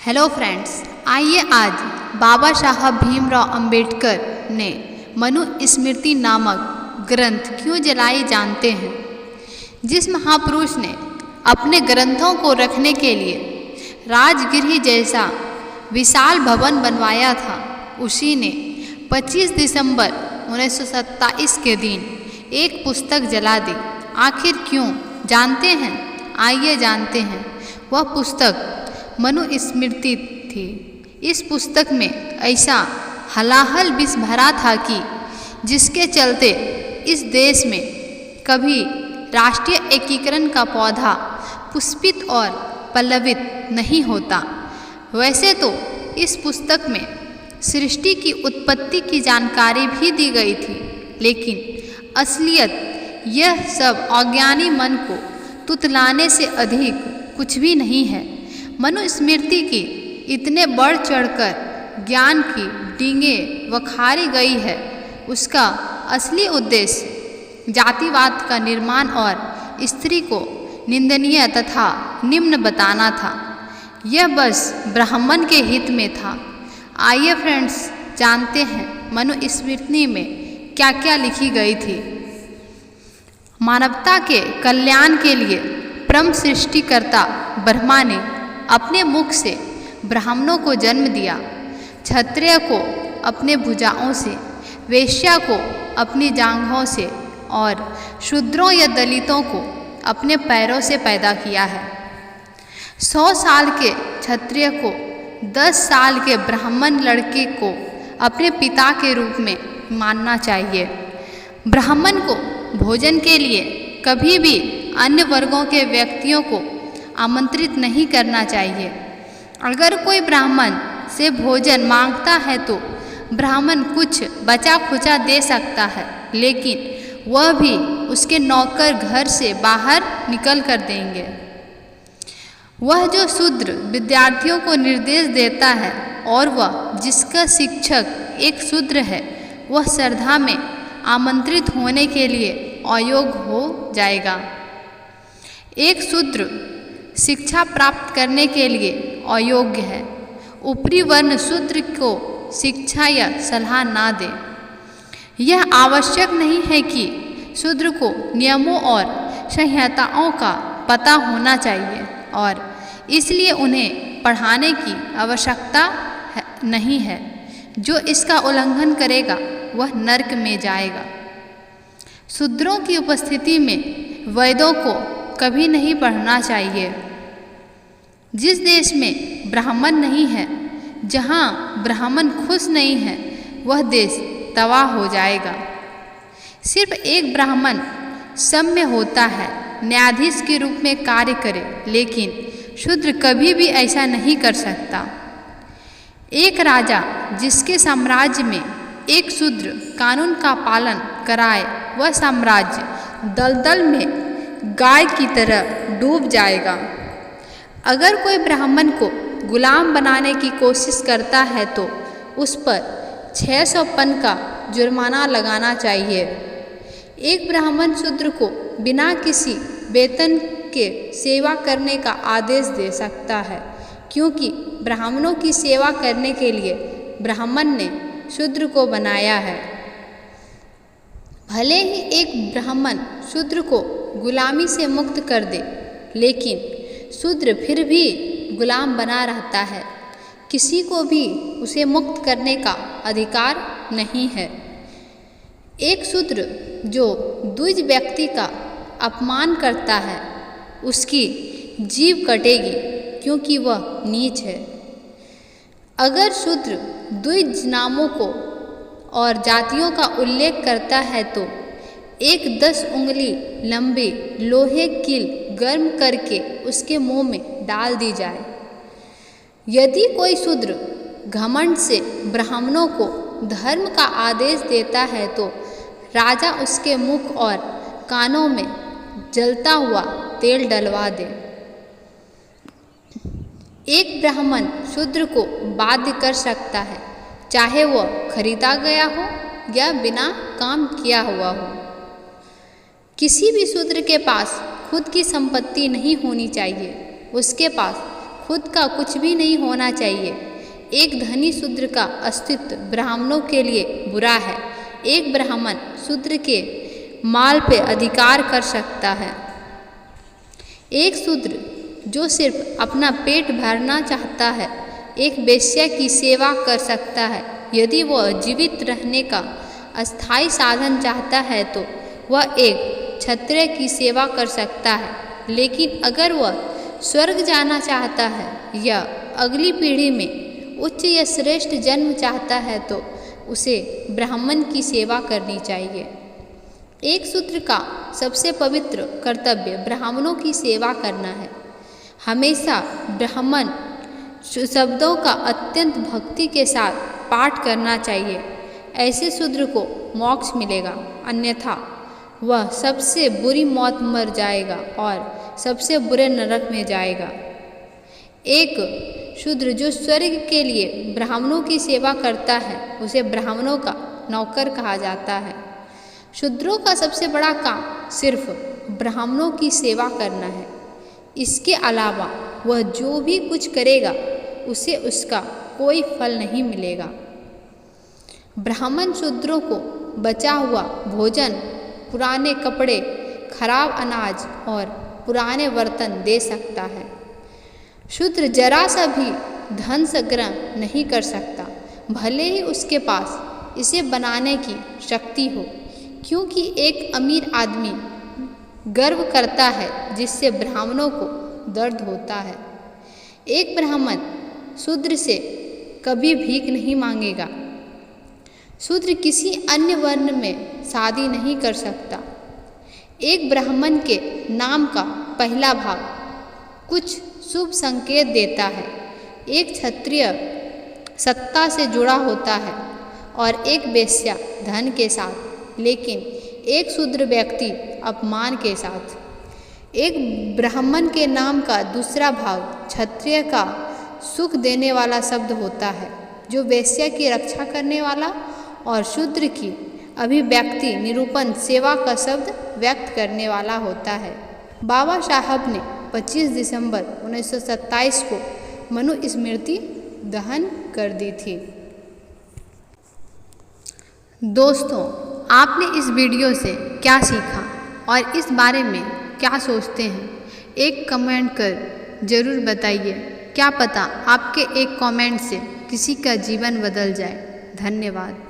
Hello friends, आइए आज बाबा साहब भीमराव अंबेडकर ने मनुस्मृति नामक ग्रंथ क्यों जलाए जानते हैं। जिस महापुरुष ने अपने ग्रंथों को रखने के लिए राजगृह जैसा विशाल भवन बनवाया था, उसी ने 25 दिसंबर 1927 के दिन एक पुस्तक जला दी। आखिर क्यों जानते हैं? आइए जानते हैं। वह पुस्तक मनुस्मृति थी। इस पुस्तक में ऐसा हलाहल विष भरा था कि जिसके चलते इस देश में कभी राष्ट्रीय एकीकरण का पौधा पुष्पित और पल्लवित नहीं होता। वैसे तो इस पुस्तक में सृष्टि की उत्पत्ति की जानकारी भी दी गई थी, लेकिन असलियत यह सब अज्ञानी मन को तुतलाने से अधिक कुछ भी नहीं है। मनुस्मृति की इतने बढ़ चढ़कर ज्ञान की डींगें वखारी गई है। उसका असली उद्देश्य जातिवाद का निर्माण और स्त्री को निंदनीय तथा निम्न बताना था। यह बस ब्राह्मण के हित में था। आइए फ्रेंड्स, जानते हैं मनुस्मृति में क्या क्या लिखी गई थी। मानवता के कल्याण के लिए परम सृष्टिकर्ता ब्रह्मा ने अपने मुख से ब्राह्मणों को जन्म दिया, क्षत्रिय को अपने भुजाओं से, वैश्या को अपनी जांघों से और शूद्रों या दलितों को अपने पैरों से पैदा किया है। 100 साल के क्षत्रिय को 10 साल के ब्राह्मण लड़के को अपने पिता के रूप में मानना चाहिए। ब्राह्मण को भोजन के लिए कभी भी अन्य वर्गों के व्यक्तियों को आमंत्रित नहीं करना चाहिए। अगर कोई ब्राह्मण से भोजन मांगता है तो ब्राह्मण कुछ बचा खुचा दे सकता है, लेकिन वह भी उसके नौकर घर से बाहर निकल कर देंगे। वह जो शूद्र विद्यार्थियों को निर्देश देता है और वह जिसका शिक्षक एक शूद्र है, वह श्रद्धा में आमंत्रित होने के लिए अयोग्य हो जाएगा। एक शूद्र शिक्षा प्राप्त करने के लिए अयोग्य है। ऊपरी वर्ण शूद्र को शिक्षा या सलाह ना दे। यह आवश्यक नहीं है कि शूद्र को नियमों और संहिताओं का पता होना चाहिए और इसलिए उन्हें पढ़ाने की आवश्यकता नहीं है। जो इसका उल्लंघन करेगा वह नरक में जाएगा। शूद्रों की उपस्थिति में वेदों को कभी नहीं पढ़ना चाहिए। जिस देश में ब्राह्मण नहीं है, जहाँ ब्राह्मण खुश नहीं है, वह देश तबाह हो जाएगा। सिर्फ एक ब्राह्मण सम्य होता है, न्यायाधीश के रूप में कार्य करे, लेकिन शूद्र कभी भी ऐसा नहीं कर सकता। एक राजा जिसके साम्राज्य में एक शूद्र कानून का पालन कराए, वह साम्राज्य दलदल में गाय की तरह डूब जाएगा। अगर कोई ब्राह्मण को गुलाम बनाने की कोशिश करता है तो उस पर 600 पन का जुर्माना लगाना चाहिए। एक ब्राह्मण शूद्र को बिना किसी वेतन के सेवा करने का आदेश दे सकता है, क्योंकि ब्राह्मणों की सेवा करने के लिए ब्राह्मण ने शूद्र को बनाया है। भले ही एक ब्राह्मण शूद्र को गुलामी से मुक्त कर दे, लेकिन शूद्र फिर भी गुलाम बना रहता है। किसी को भी उसे मुक्त करने का अधिकार नहीं है। एक शूद्र जो द्विज व्यक्ति का अपमान करता है, उसकी जीभ कटेगी, क्योंकि वह नीच है। अगर शूद्र द्विज नामों को और जातियों का उल्लेख करता है तो एक 10 उंगली लंबी लोहे कील गर्म करके उसके मुंह में डाल दी जाए। यदि कोई शूद्र घमंड से ब्राह्मणों को धर्म का आदेश देता है तो राजा उसके मुख और कानों में जलता हुआ तेल डलवा दे। एक ब्राह्मण शूद्र को बाध्य कर सकता है, चाहे वह खरीदा गया हो या बिना काम किया हुआ हो। किसी भी शूद्र के पास खुद की संपत्ति नहीं होनी चाहिए। उसके पास खुद का कुछ भी नहीं होना चाहिए। एक धनी शूद्र का अस्तित्व ब्राह्मणों के लिए बुरा है। एक ब्राह्मण शूद्र के माल पे अधिकार कर सकता है। एक शूद्र जो सिर्फ अपना पेट भरना चाहता है एक वेश्या की सेवा कर सकता है। यदि वह जीवित रहने का अस्थायी साधन चाहता है तो वह एक क्षत्रिय की सेवा कर सकता है। लेकिन अगर वह स्वर्ग जाना चाहता है या अगली पीढ़ी में उच्च या श्रेष्ठ जन्म चाहता है तो उसे ब्राह्मण की सेवा करनी चाहिए। एक शूद्र का सबसे पवित्र कर्तव्य ब्राह्मणों की सेवा करना है। हमेशा ब्राह्मण शब्दों का अत्यंत भक्ति के साथ पाठ करना चाहिए। ऐसे शूद्र को मोक्ष मिलेगा, अन्यथा वह सबसे बुरी मौत मर जाएगा और सबसे बुरे नरक में जाएगा। एक शूद्र जो स्वर्ग के लिए ब्राह्मणों की सेवा करता है उसे ब्राह्मणों का नौकर कहा जाता है। शूद्रों का सबसे बड़ा काम सिर्फ ब्राह्मणों की सेवा करना है। इसके अलावा वह जो भी कुछ करेगा उसे उसका कोई फल नहीं मिलेगा। ब्राह्मण शूद्रों को बचा हुआ भोजन, पुराने कपड़े, खराब अनाज और पुराने बर्तन दे सकता है। शूद्र जरा सा भी धन संग्रह नहीं कर सकता, भले ही उसके पास इसे बनाने की शक्ति हो, क्योंकि एक अमीर आदमी गर्व करता है जिससे ब्राह्मणों को दर्द होता है। एक ब्राह्मण शूद्र से कभी भीख नहीं मांगेगा। शूद्र किसी अन्य वर्ण में शादी नहीं कर सकता। एक ब्राह्मण के नाम का पहला भाग कुछ शुभ संकेत देता है। एक क्षत्रिय सत्ता से जुड़ा होता है और एक वेश्या धन के साथ, लेकिन एक शूद्र व्यक्ति अपमान के साथ। एक ब्राह्मण के नाम का दूसरा भाग क्षत्रिय का सुख देने वाला शब्द होता है, जो वेश्या की रक्षा करने वाला और शूद्र की अभिव्यक्ति निरूपण सेवा का शब्द व्यक्त करने वाला होता है। बाबा साहब ने 25 दिसंबर 1927 को मनुस्मृति दहन कर दी थी। दोस्तों, आपने इस वीडियो से क्या सीखा और इस बारे में क्या सोचते हैं, एक कमेंट कर ज़रूर बताइए। क्या पता आपके एक कमेंट से किसी का जीवन बदल जाए। धन्यवाद।